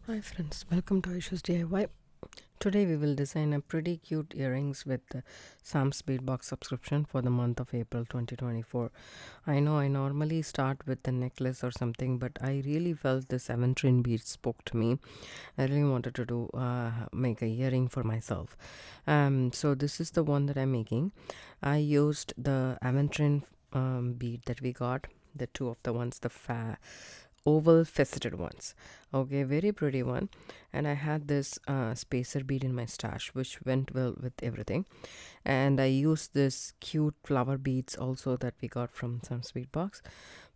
Hi friends, welcome to Aisha's DIY. Today we will design a pretty cute earrings with the Sam's Bead box subscription for the month of April 2024. I know I normally start with the necklace or something, but I really felt this Aventurine bead spoke to me. I really wanted to do make a earring for myself. So this is the one that I'm making. I used the Aventurine bead that we got, the two of the ones, the oval faceted ones. Okay, very pretty one. And I had this spacer bead in my stash which went well with everything, and I used this cute flower beads also that we got from some sweet box,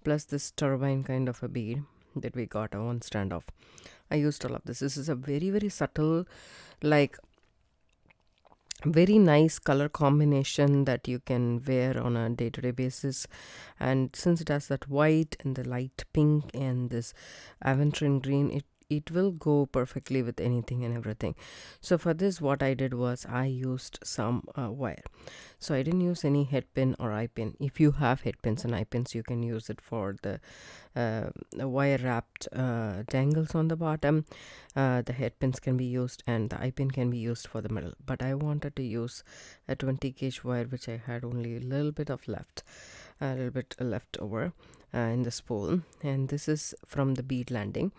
plus this turbine kind of a bead that we got a one strand of. I used all of this is a very subtle, like very nice color combination that you can wear on a day-to-day basis. And since it has that white and the light pink and this aventurine green, it will go perfectly with anything and everything. So for this, what I did was I used some wire. So I didn't use any head pin or eye pin. If you have head pins and eye pins, you can use it for the wire wrapped dangles on the bottom. The head pins can be used and the eye pin can be used for the middle, but I wanted to use a 20 gauge wire which I had only a little bit left over in the spool. And this is from the Bead Landing.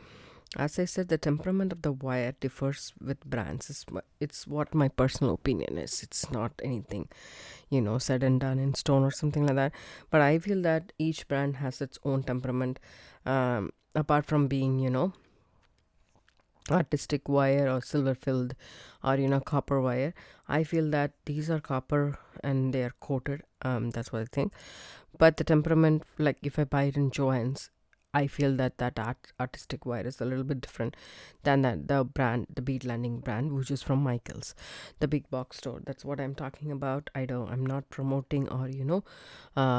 As I said, the temperament of the wire differs with brands. It's what my personal opinion is. It's not anything, said and done in stone or something like that. But I feel that each brand has its own temperament, apart from being, artistic wire or silver filled or copper wire. I feel that these are copper and they are coated. That's what I think. But the temperament, like if I buy it in Joann's, I feel that artistic wire is a little bit different than the Bead Landing brand, which is from Michael's, the big box store. That's what I'm talking about. I'm not promoting or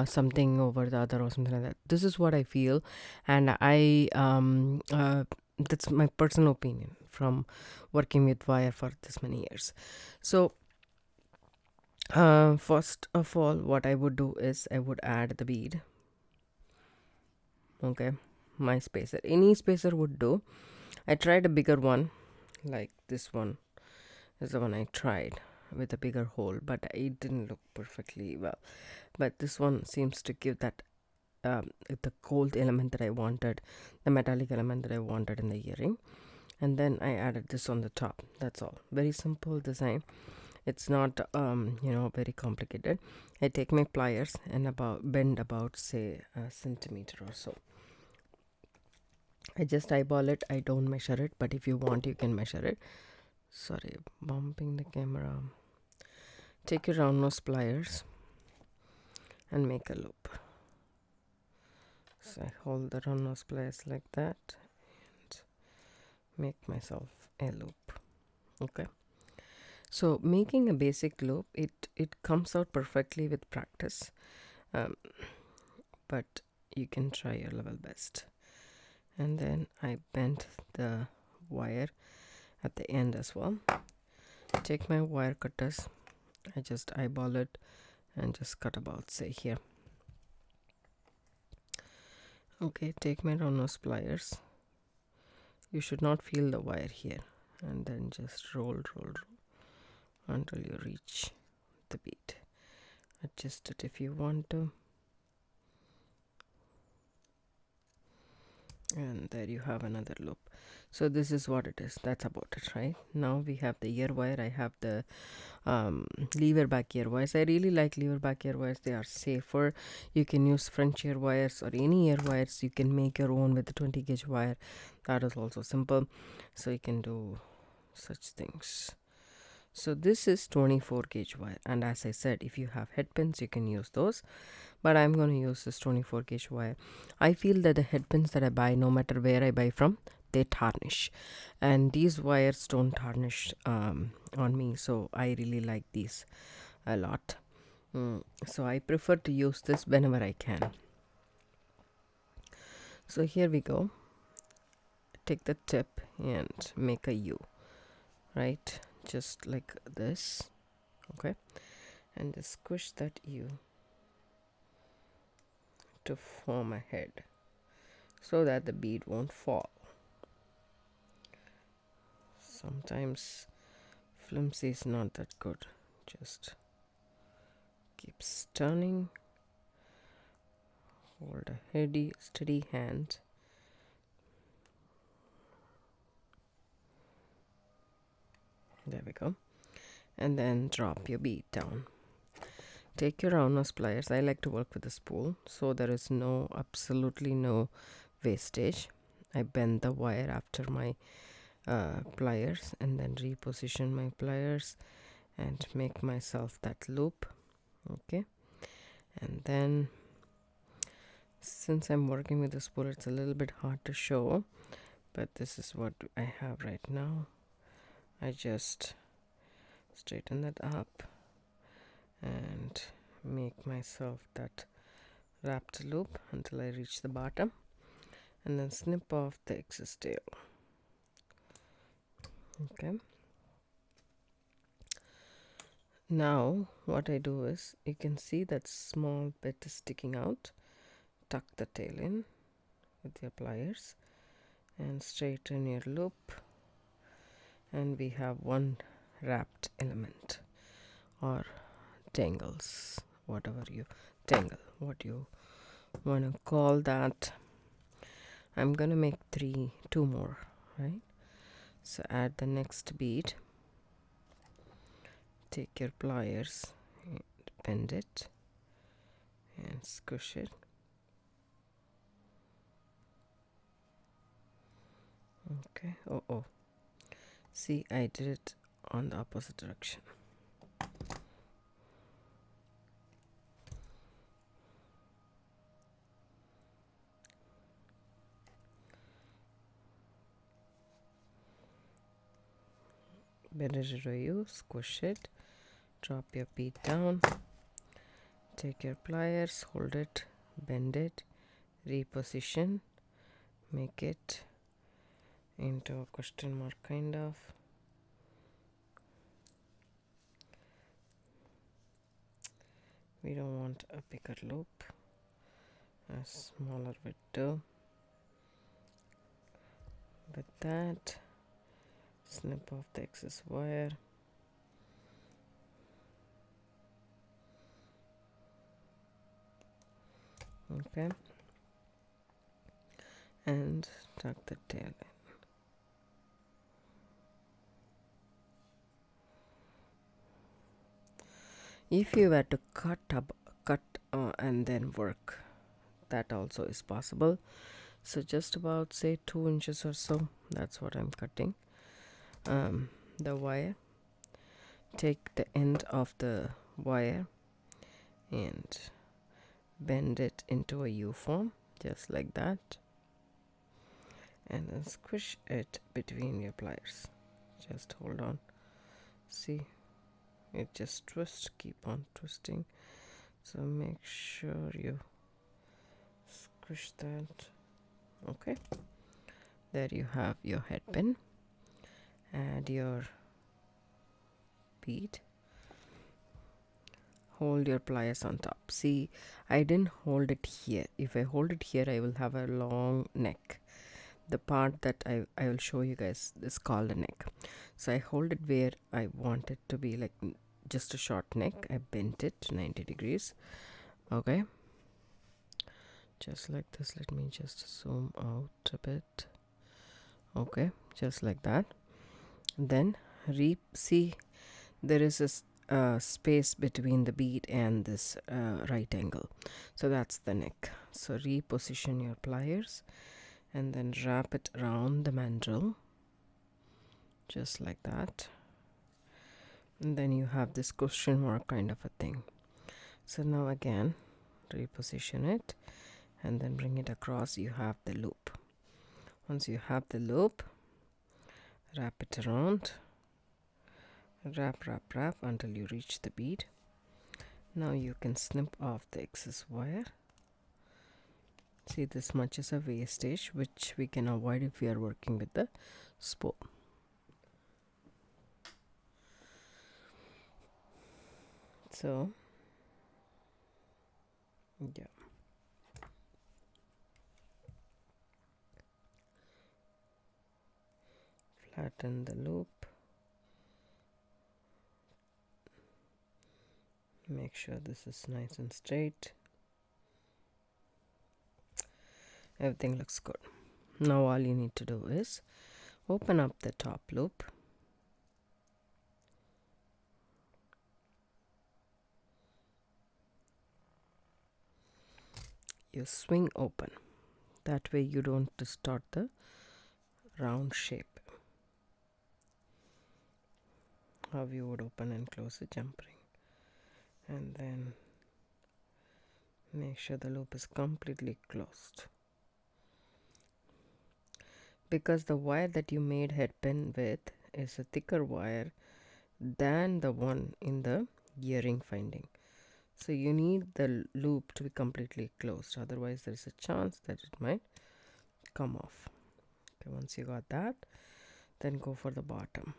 something over the other or something like that. This is what I feel, and that's my personal opinion from working with wire for this many years. So first of all, what I would do is I would add the bead. Okay, my spacer, any spacer would do. I tried a bigger one, like this one is the one I tried with a bigger hole, but it didn't look perfectly well. But this one seems to give that the gold element that I wanted, the metallic element that I wanted in the earring. And then I added this on the top. That's all. Very simple design. It's not very complicated. I take my pliers and bend about say a centimeter or so. I just eyeball it. I don't measure it, but if you want, you can measure it. Sorry, bumping the camera. Take your round nose pliers and make a loop. So I hold the round nose pliers like that and make myself a loop. Okay. So making a basic loop, it comes out perfectly with practice, but you can try your level best. And then I bent the wire at the end as well. Take my wire cutters. I just eyeball it and just cut about say here. Okay, take my round nose pliers. You should not feel the wire here, and then just roll until you reach the bead. Adjust it if you want to. And there you have another loop. So this is what it is. That's about it, right? Now we have the ear wire. I have the lever back ear wires. I really like lever back ear wires. They are safer. You can use French ear wires or any ear wires. You can make your own with the 20 gauge wire. That is also simple. So you can do such things. So this is 24 gauge wire, and as I said, if you have head pins you can use those, but I'm going to use this 24 gauge wire. I feel that the head pins that I buy, no matter where I buy from, they tarnish, and these wires don't tarnish on me, so I really like these a lot. So I prefer to use this whenever I can. So here we go. Take the tip and make a U, right? Just like this. Okay, and just squish that U to form a head so that the bead won't fall. Sometimes flimsy is not that good. Just keep turning. Hold a steady hand. There we go. And then drop your bead down. Take your round nose pliers. I like to work with a spool, so there is absolutely no wastage. I bend the wire after my pliers and then reposition my pliers and make myself that loop. Okay, and then since I'm working with the spool, it's a little bit hard to show, but this is what I have right now. I just straighten that up and make myself that wrapped loop until I reach the bottom, and then snip off the excess tail. Okay, now what I do is, you can see that small bit is sticking out. Tuck the tail in with your pliers and straighten your loop, and we have one wrapped element, or tangles, what you want to call that. I'm gonna make two more, right? So add the next bead, take your pliers and bend it and squish it. Okay, oh, see, I did it on the opposite direction. Bend it to you, squish it, drop your bead down, take your pliers, hold it, bend it, reposition, make it into a question mark kind of. We don't want a bigger loop, a smaller would do. With that, snip off the excess wire. Okay, and tuck the tail in. If you were to cut and then work, that also is possible. So just about, say, 2 inches or so, that's what I'm cutting. The wire, take the end of the wire and bend it into a U form, just like that, and then squish it between your pliers. Just hold on, see, it just twists, keep on twisting, so make sure you squish that. Okay, there you have your head pin. Add your bead, hold your pliers on top. See, I didn't hold it here. If I hold it here, I will have a long neck. The part that I will show you guys is called a neck. So I hold it where I want it to be, like just a short neck. I bent it 90 degrees. Okay, just like this. Let me just zoom out a bit. Okay, just like that. Then see, there is a space between the bead and this right angle, so that's the neck. So reposition your pliers and then wrap it around the mandrel, just like that, and then you have this question mark kind of a thing. So now again, reposition it and then bring it across. You have the loop. Once you have the loop, wrap it around, wrap until you reach the bead. Now you can snip off the excess wire. See, this much is a wastage, which we can avoid if we are working with the spool. So yeah, flatten the loop. Make sure this is nice and straight. Everything looks good. Now all you need to do is open up the top loop. You swing open. That way you don't distort the round shape. How you would open and close a jump ring. And then make sure the loop is completely closed. Because the wire that you made head pin with is a thicker wire than the one in the earring finding. So you need the loop to be completely closed, otherwise there is a chance that it might come off. Okay, once you got that, then go for the bottom.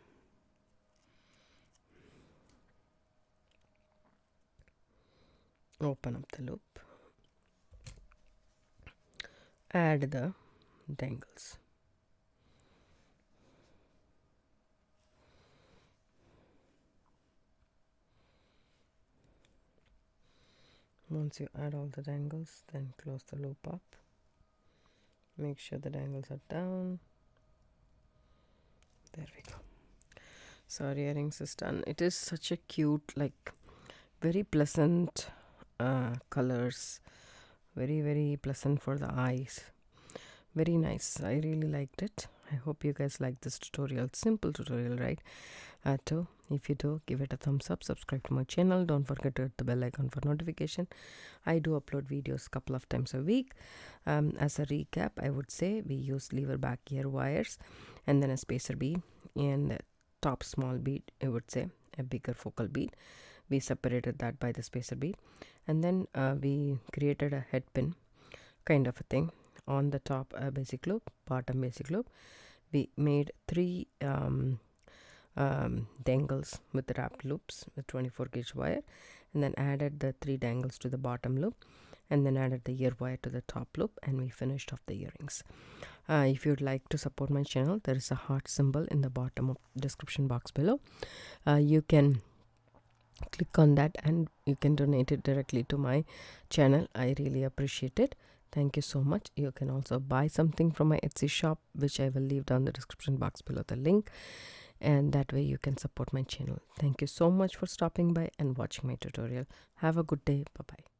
Open up the loop. Add the dangles. Once you add all the dangles, then close the loop up. Make sure the dangles are down. There we go. So our earrings is done. It is such a cute, like very pleasant colors. Very pleasant for the eyes. Very nice. I really liked it. I hope you guys like this tutorial. Simple tutorial, right? Too. If you do, give it a thumbs up, subscribe to my channel, don't forget to hit the bell icon for notification. I do upload videos couple of times a week. As a recap, I would say we use lever back ear wires and then a spacer bead and the top small bead, I would say a bigger focal bead. We separated that by the spacer bead, and then we created a head pin kind of a thing. On the top basic loop, bottom basic loop, we made 3 dangles with wrapped loops with 24 gauge wire, and then added the 3 dangles to the bottom loop, and then added the ear wire to the top loop, and we finished off the earrings. If you'd like to support my channel, there is a heart symbol in the bottom of description box below. You can click on that and you can donate it directly to my channel. I really appreciate it. Thank you so much. You can also buy something from my Etsy shop, which I will leave down the description box below the link, and that way you can support my channel. Thank you so much for stopping by and watching my tutorial. Have a good day. Bye bye.